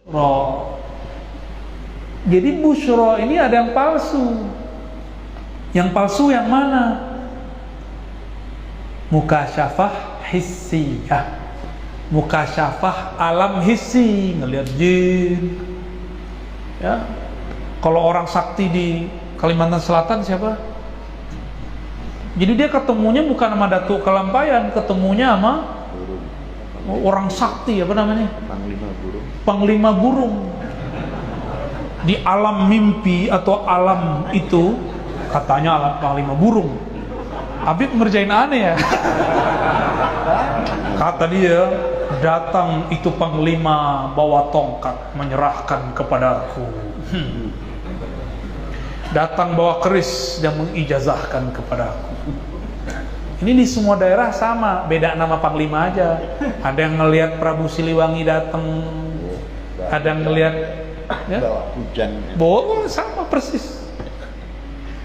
Busyra. Jadi busyra ini ada yang palsu. Yang palsu yang mana? Mukasyafah hissiyah. Mukasyafah alam hissi, ngelihat jin. Ya. Kalau orang sakti di Kalimantan Selatan siapa? Jadi dia ketemunya bukan sama Datuk Kelampayan, ketemunya sama orang sakti, apa namanya? Panglima burung. Di alam mimpi atau alam itu katanya alam panglima burung. Habib ngerjain aneh ya. Kata dia, datang itu panglima bawa tongkat menyerahkan kepadaku. Datang bawa keris dan mengijazahkan kepadaku. Ini di semua daerah sama, beda nama panglima aja. Ada yang ngelihat Prabu Siliwangi datang, ada yang ngelihat ya, bawa sama persis.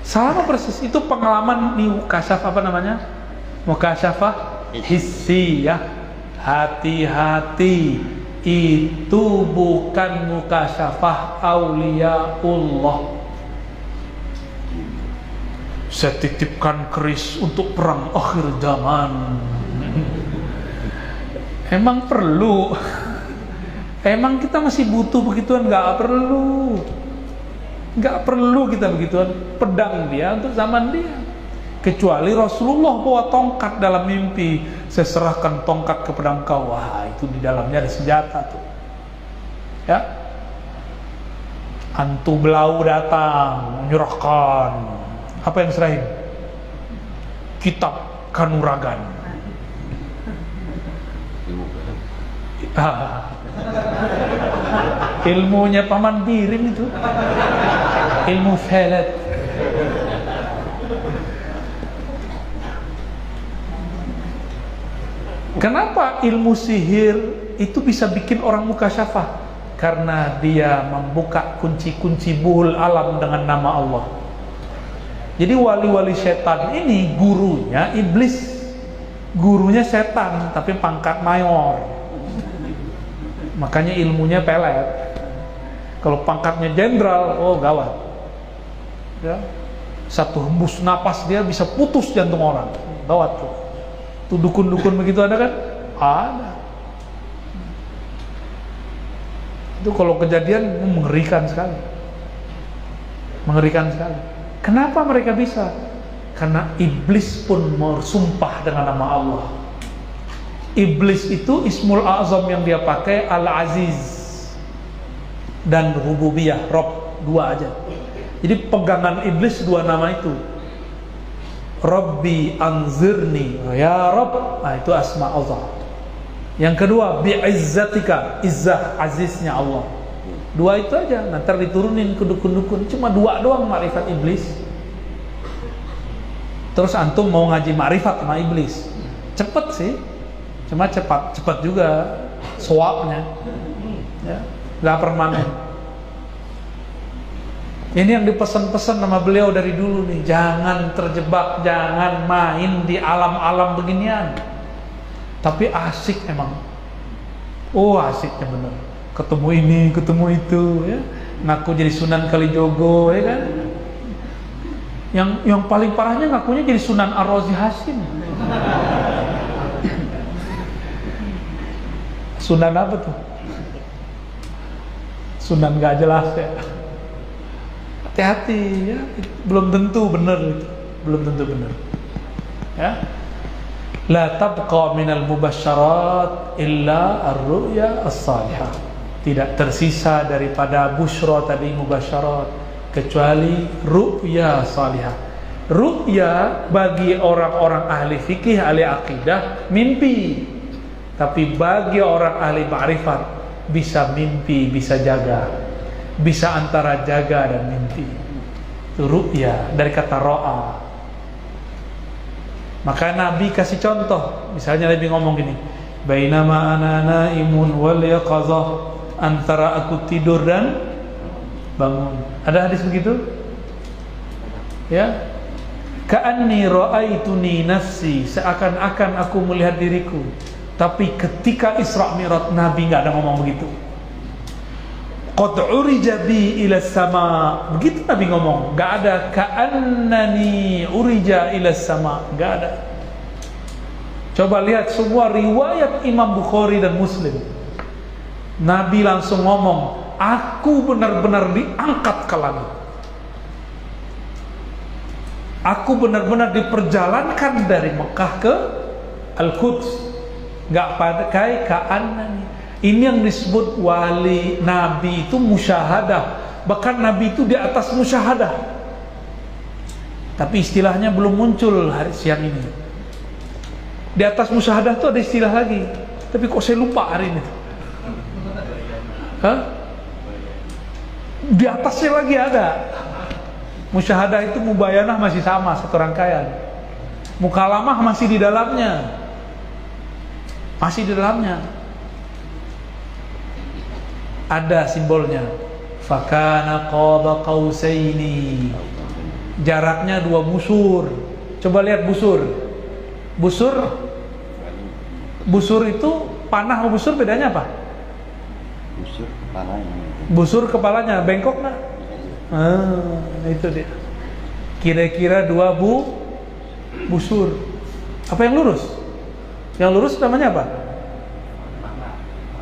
Sama persis. Itu pengalaman di mukasyafah apa namanya? Mukasyafah hissiyah. Hati-hati, itu bukan mukasyafah auliyaullah. Saya titipkan keris untuk perang akhir zaman. Emang perlu? Emang kita masih butuh begituan? Nggak perlu. Nggak perlu kita begituan. Pedang dia untuk zaman dia. Kecuali Rasulullah bawa tongkat dalam mimpi. Saya serahkan tongkat kepada engkau. Wah, itu di dalamnya ada senjata tuh. Ya. Hantu belau datang menyerahkan. Apa yang serahin? Kitab Kanuragan. Ilmunya Paman Birin itu. Ilmu felet. Kenapa ilmu sihir itu bisa bikin orang mukasyafah? Karena dia membuka kunci-kunci buhul alam dengan nama Allah. Jadi wali-wali setan ini gurunya iblis, gurunya setan tapi pangkat mayor, makanya ilmunya pelet. Kalau pangkatnya jenderal, oh gawat ya. Satu hembus napas dia bisa putus jantung orang, gawat tuh. Tuh dukun-dukun begitu ada kan? Ada. Itu kalau kejadian mengerikan sekali, mengerikan sekali. Kenapa mereka bisa? Karena iblis pun bersumpah dengan nama Allah. Iblis itu ismul azam yang dia pakai Al-Aziz dan Rububiyah, Rob, dua aja. Jadi pegangan iblis dua nama itu. Rabbi anzirni, ya Rabb, nah itu asma Allah. Yang kedua bi'izzatika, izzah aziznya Allah. Dua itu aja, nanti diturunin ke dukun-dukun. Cuma dua doang makrifat iblis. Terus antum mau ngaji makrifat sama iblis, cepet sih, cuma cepat juga swabnya ya, gak permanen. Ini yang dipesan-pesan sama beliau dari dulu nih, jangan terjebak, jangan main di alam-alam beginian. Tapi asik emang. Oh asiknya bener. Ketemu ini, ketemu itu ya. Ngaku jadi Sunan Kalijogo ya kan. Yang paling parahnya ngakunya jadi Sunan Ar-Razi Hasim. Sunan apa tuh? Sunan gak jelas ya. Hati-hati ya, belum tentu benar itu. Belum tentu benar. Ya. La tabqa minal mubasyarat illa ar-ru'ya as-salihah. Tidak tersisa daripada busyra tadi mubasyarat kecuali ru'ya salihah. Ru'ya bagi orang-orang ahli fikih, ahli akidah mimpi. Tapi bagi orang ahli ma'rifat bisa mimpi, bisa jaga. Bisa antara jaga dan mimpi. Itu ru'ya dari kata ro'a. Maka Nabi kasih contoh. Misalnya Nabi ngomong gini, bainama ana naimun wal yaqazah, antara aku tidur dan bangun. Ada hadis begitu? Ya. Ka'anni ra'aituni nafsi, seakan-akan aku melihat diriku. Tapi ketika Isra Mi'raj Nabi enggak ada ngomong begitu. qad urija bi ila sama. Begitu Nabi ngomong, enggak ada ka'annani urija ila sama, enggak ada. Coba lihat semua riwayat Imam Bukhari dan Muslim. Nabi langsung ngomong, aku benar-benar diangkat ke langit. Aku benar-benar diperjalankan dari Mekah ke Al-Quds. Enggak pakai ka'annani. Ini yang disebut wali Nabi itu musyahadah. Bahkan Nabi itu di atas musyahadah. Tapi istilahnya belum muncul hari siang ini. Di atas musyahadah itu ada istilah lagi. Tapi kok saya lupa hari ini. Hah? Di atasnya lagi ada. Musyahadah itu mubayanah masih sama, satu rangkaian. Mukalamah masih di dalamnya. Masih di dalamnya. Ada simbolnya. Fakana qaba qausaini. Jaraknya 2 busur. Coba lihat busur. Busur itu panah sama busur bedanya apa? Busur kepalanya. Busur kepalanya bengkok nggak? Itu dia. Kira-kira 2 busur. Apa yang lurus? Yang lurus namanya apa?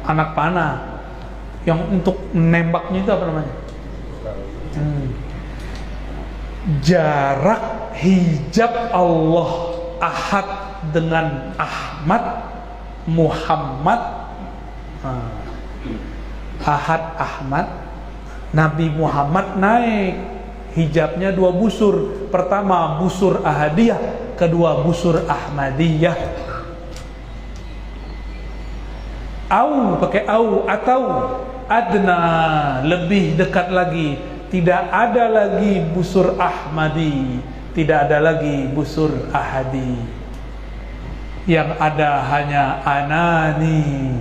Anak panah. Yang untuk nembaknya itu apa namanya? Jarak hijab Allah Ahad dengan Ahmad Muhammad. Ahad Ahmad, Nabi Muhammad naik hijabnya 2 busur. Pertama busur Ahadiyah, kedua busur Ahmadiyah. Pakai atau adna, lebih dekat lagi. Tidak ada lagi busur Ahmadi, tidak ada lagi busur Ahadi. Yang ada hanya anani,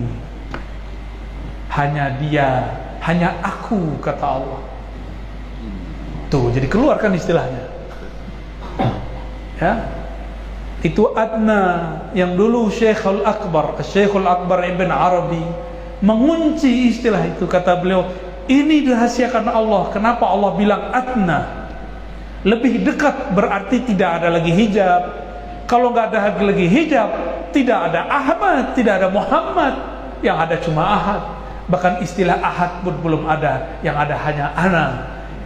hanya dia, hanya aku, kata Allah. Tuh, jadi keluarkan istilahnya. Ya. Itu adna yang dulu Syekhul Akbar Ibn Arabi mengunci istilah itu. Kata beliau, ini dirahasiakan Allah. Kenapa Allah bilang adna? Lebih dekat berarti tidak ada lagi hijab. Kalau nggak ada lagi hijab, tidak ada Ahmad, tidak ada Muhammad, yang ada cuma Ahad. Bahkan istilah Ahad pun belum ada, yang ada hanya ana.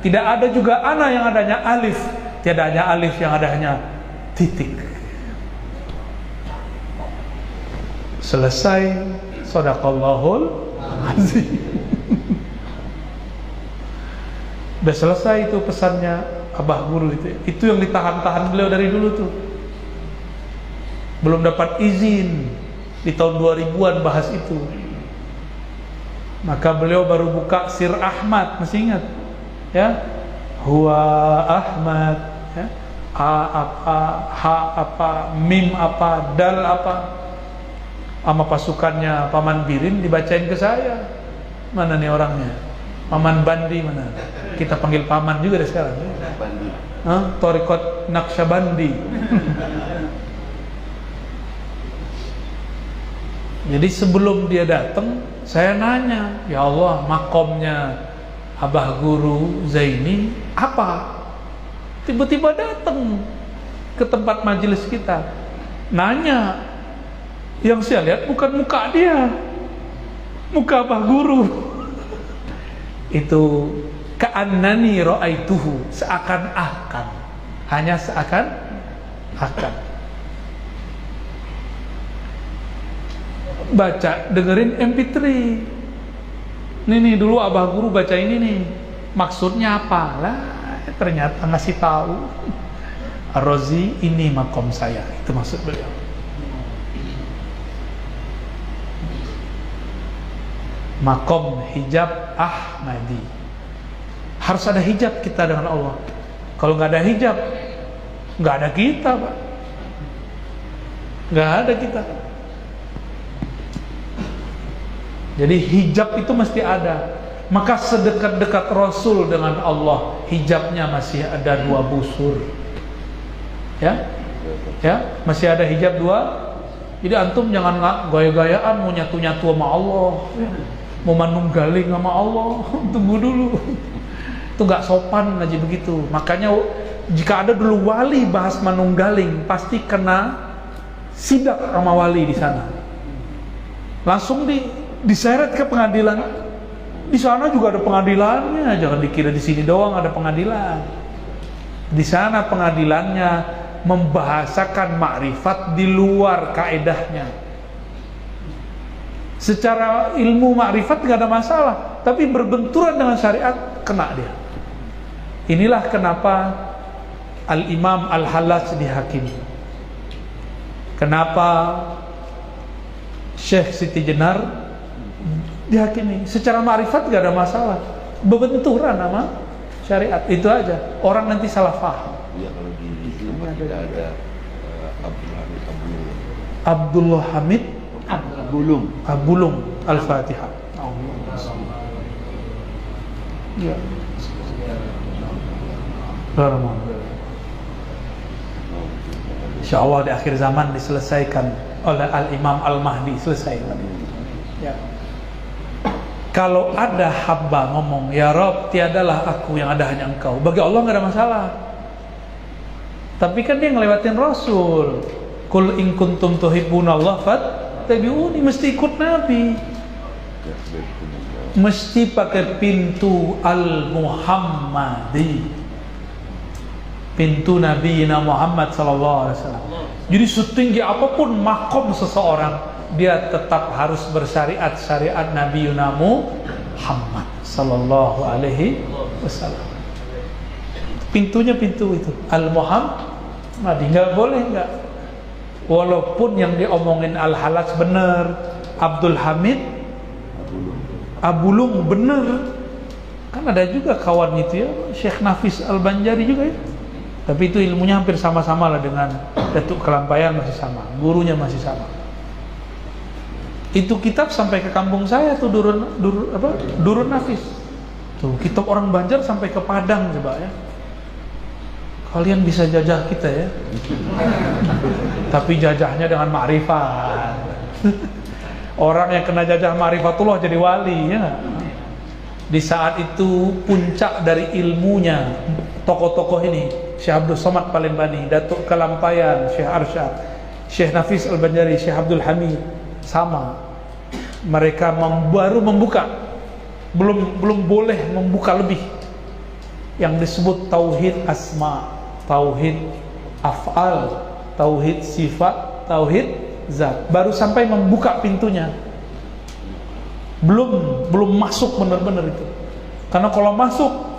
Tidak ada juga ana, yang adanya alif. Tidak hanya alif, yang ada hanya titik. Selesai. Shadaqallahul azim. Udah selesai itu pesannya Abah Guru itu. Itu yang ditahan-tahan beliau dari dulu tuh. Belum dapat izin. Di tahun 2000-an bahas itu. Maka beliau baru buka Sir Ahmad, masih ingat? Ya. Huwa Ahmad, ya. A apa, ha apa, mim apa, dal apa. Sama pasukannya Paman Birin dibacain ke saya. Mana nih orangnya? Paman Bandi mana? Kita panggil Paman juga deh sekarang. Bandi. Thariqat Naqsyabandi. Jadi sebelum dia datang, saya nanya, ya Allah, makomnya Abah Guru Zaini apa? Tiba-tiba datang ke tempat majelis kita, nanya. Yang saya lihat bukan muka dia, muka Abah Guru. Itu ka'annani ra'aituhu, seakan-akan, hanya seakan-akan. Baca, dengerin MP3. Ini dulu Abah Guru baca ini nih, maksudnya apa? Lah, ternyata ngasih tahu. Ar-Razi, ini makom saya, itu maksud beliau. Makom hijab Ahmadi. Harus ada hijab kita dengan Allah. Kalau nggak ada hijab, nggak ada kita, Pak. Nggak ada kita. Jadi hijab itu mesti ada. Maka sedekat-dekat Rasul dengan Allah, hijabnya masih ada 2 busur. Ya, ya, masih ada hijab 2. Jadi antum jangan gaya-gayaan mau nyatu-nyatu sama Allah. mau manunggaling sama Allah, tunggu dulu. Itu nggak sopan aja begitu. Makanya jika ada dulu wali bahas manunggaling, pasti kena sidak sama wali di sana. Langsung diseret ke pengadilan. Di sana juga ada pengadilannya, jangan dikira di sini doang ada pengadilan. Di sana pengadilannya membahasakan makrifat di luar kaedahnya. Secara ilmu makrifat gak ada masalah, tapi berbenturan dengan syariat kena dia. Inilah kenapa Al-Imam Al-Hallaj dihakimi. Kenapa Syekh Siti Jenar dihakimi. Secara makrifat gak ada masalah, berbenturan sama syariat, itu aja. Orang nanti salah paham. Ya, kalau di sini tidak ada Abdullah Hamid Abulung Al-Fatihah. Ya. Insya Allah di akhir zaman diselesaikan oleh Al-Imam Al-Mahdi, selesai. Ya. Kalau ada hamba ngomong, ya Rob, tiadalah aku yang ada hanya engkau, bagi Allah nggak ada masalah. Tapi kan dia ngelewatin Rasul. Kul in kuntum tuhibbunallah fattabi'uni, mesti ikut Nabi. Mesti pakai pintu Al-Muhammadi, pintu Nabi Muhammad SAW. Jadi setinggi apapun makom seseorang, dia tetap harus bersyariat syariat Nabi Muhammad Sallallahu Alaihi Wasallam. Pintunya pintu itu Al-Muhammadi, nggak boleh nggak. Walaupun yang diomongin Al-Hallaj bener, Abdul Hamid Abulung bener, kan ada juga kawan itu ya, Syekh Nafis Al-Banjari juga ya. Tapi itu ilmunya hampir sama-sama lah dengan Datuk Kelampayan, masih sama, gurunya masih sama. Itu kitab sampai ke kampung saya tuh, Durun Nafis. Tuh kitab orang Banjar sampai ke Padang coba ya. Kalian bisa jajah kita ya. Tapi jajahnya dengan ma'rifat. Orang yang kena jajah ma'rifatullah jadi wali ya. Di saat itu puncak dari ilmunya tokoh-tokoh ini, Syekh Abdul Somad Palembani, Datuk Kelampayan, Syekh Arsyad, Syekh Nafis Al-Banjari, Syekh Abdul Hamid, sama. Mereka baru membuka, belum boleh membuka lebih, yang disebut tauhid asma, tauhid af'al, tauhid sifat, tauhid zat. Baru sampai membuka pintunya, belum masuk benar-benar itu. Karena kalau masuk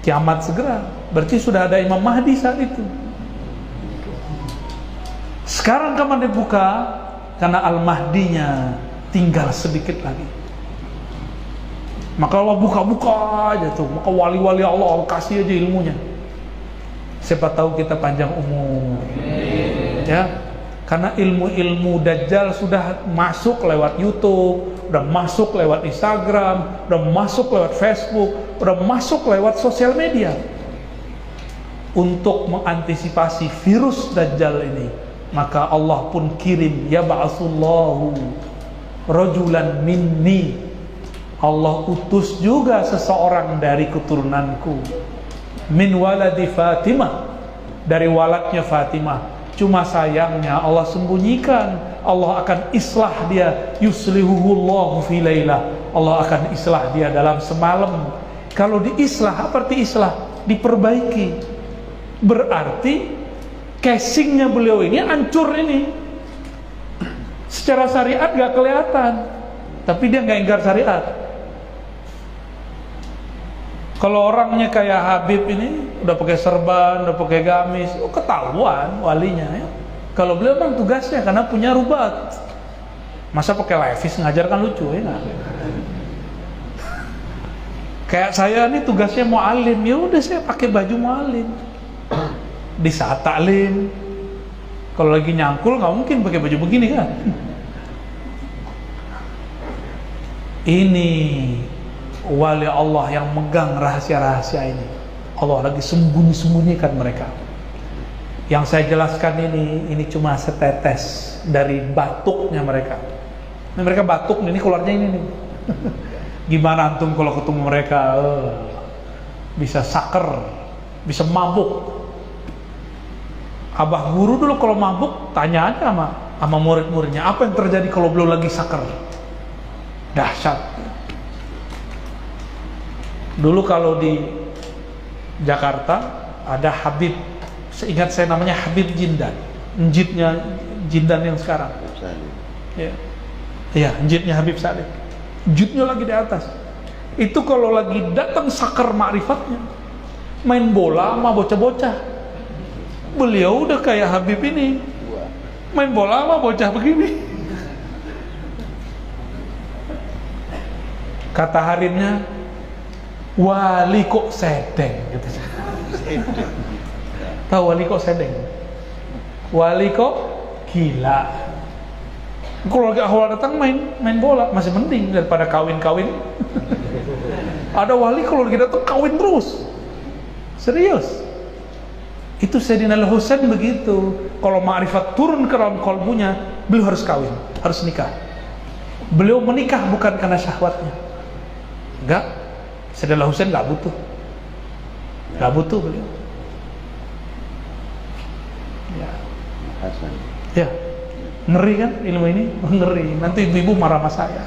kiamat segera, berarti sudah ada Imam Mahdi saat itu. Sekarang kapan dibuka? Karena Al-Mahdinya tinggal sedikit lagi. Maka Allah buka-buka aja tuh. Maka wali-wali Allah kasih aja ilmunya. Siapa tahu kita panjang umur. Ya. Karena ilmu-ilmu Dajjal sudah masuk lewat YouTube, udah masuk lewat Instagram, udah masuk lewat Facebook, udah masuk lewat sosial media. Untuk mengantisipasi virus Dajjal ini, maka Allah pun kirim, ya ba'asullahu rajulan minni. Allah utus juga seseorang dari keturunanku, min waladi Fatimah, dari waladnya Fatimah. Cuma sayangnya Allah sembunyikan. Allah akan islah dia, yuslihuhullahu fi lailah. Allah akan islah dia dalam semalam. Kalau diislah, apa arti islah? Diperbaiki. Berarti casingnya beliau ini hancur ini. Secara syariat gak kelihatan, tapi dia gak ingkar syariat. Kalau orangnya kayak Habib ini, udah pakai serban, udah pakai gamis, ketahuan walinya ya. Kalau beliau memang tugasnya karena punya rubat. Masa pakai levis ngajar kan lucu ya gak? Kayak saya nih tugasnya mu'alim, ya udah saya pakai baju mu'alim. Di saat taklim, kalau lagi nyangkul nggak mungkin pakai baju begini kan. Ini wali Allah yang megang rahasia-rahasia ini. Allah lagi sembunyi-sembunyikan mereka. Yang saya jelaskan ini cuma setetes dari batuknya mereka. Ini mereka batuk, ini keluarnya ini nih. Gimana antum kalau ketemu mereka? Bisa saker, bisa mabuk. Abah guru dulu kalau mabuk, tanya aja sama murid-muridnya, apa yang terjadi kalau beliau lagi saker? Dahsyat. Dulu kalau di Jakarta ada Habib, seingat saya namanya Habib Jindan, njitnya Jindan yang sekarang. Ya, ya, njitnya Habib Salim. Njitnya lagi di atas. Itu kalau lagi datang saker ma'rifatnya, main bola sama bocah-bocah. Beliau udah kayak Habib ini, main bola sama bocah begini. Kata harimnya, wali kok sedeng gitu. Tahu wali kok sedeng? Wali kok gila. Kalau lagi awal datang main bola masih mending daripada kawin-kawin. Ada wali kalau lagi datang kawin terus. Serius. Itu Sayyidina Al-Husain begitu. Kalau ma'rifat turun ke dalam kalbunya, beliau harus kawin, harus nikah. Beliau menikah bukan karena syahwatnya. Enggak. Sayyidina Al-Husain enggak butuh. Enggak butuh beliau. Ya. Ya. Ngeri kan ilmu ini? Ngeri. Nanti ibu-ibu marah sama saya.